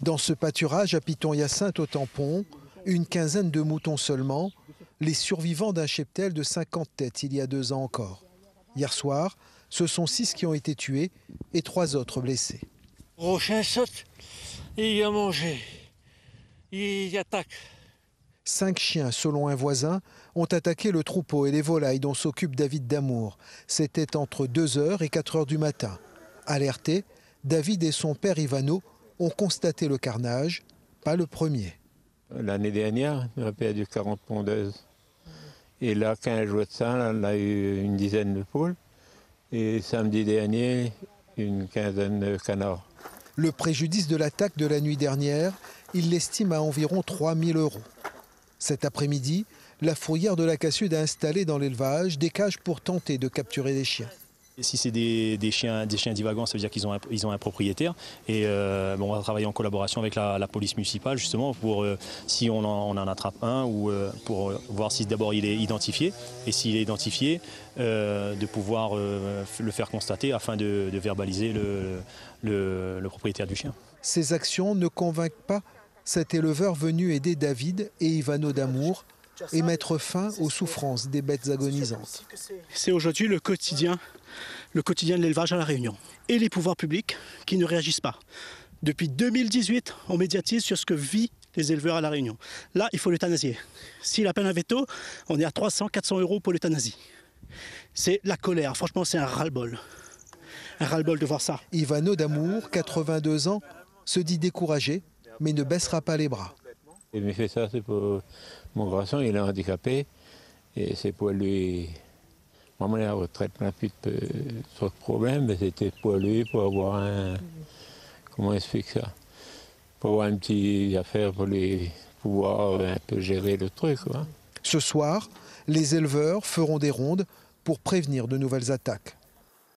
Dans ce pâturage à Piton-Hyacinthe au Tampon, une quinzaine de moutons seulement, les survivants d'un cheptel de 50 têtes il y a 2 ans encore. Hier soir, ce sont 6 qui ont été tués et 3 autres blessés. Le chien saute et il a mangé. Il attaque. 5 chiens, selon un voisin, ont attaqué le troupeau et les volailles dont s'occupe David Damour. C'était entre 2h et 4h du matin. Alertés, David et son père Ivano ont constaté le carnage, pas le premier. L'année dernière, on a perdu 40 pondeuses. Et là, 15 jours de ça, là, on a eu une dizaine de poules. Et samedi dernier, une quinzaine de canards. Le préjudice de l'attaque de la nuit dernière, il l'estime à environ 3 000 €. Cet après-midi, la fourrière de la Cassud a installé dans l'élevage des cages pour tenter de capturer des chiens. Et si c'est des chiens divagants, ça veut dire qu'ils ont un propriétaire. Et on va travailler en collaboration avec la police municipale justement pour, si on en attrape un, ou pour voir si d'abord il est identifié. Et s'il est identifié, de pouvoir le faire constater afin de verbaliser le propriétaire du chien. Ces actions ne convainquent pas cet éleveur venu aider David et Ivano Damour et mettre fin aux souffrances des bêtes agonisantes. C'est aujourd'hui le quotidien de l'élevage à La Réunion. Et les pouvoirs publics qui ne réagissent pas. Depuis 2018, on médiatise sur ce que vivent les éleveurs à La Réunion. Là, il faut l'euthanasier. S'il appelle un veto, on est à 300-400 € pour l'euthanasie. C'est la colère. Franchement, c'est un ras-le-bol. Un ras-le-bol de voir ça. Ivano Damour, 82 ans, se dit découragé, mais ne baissera pas les bras. Il fait ça, c'est pour mon garçon, il est handicapé. Et c'est pour lui. Moi, la retraite n'a plus trop de problème, mais c'était pour lui, pour avoir un. Comment explique ça? Pour avoir une petite affaire pour lui pouvoir un peu gérer le truc, quoi. Ce soir, les éleveurs feront des rondes pour prévenir de nouvelles attaques.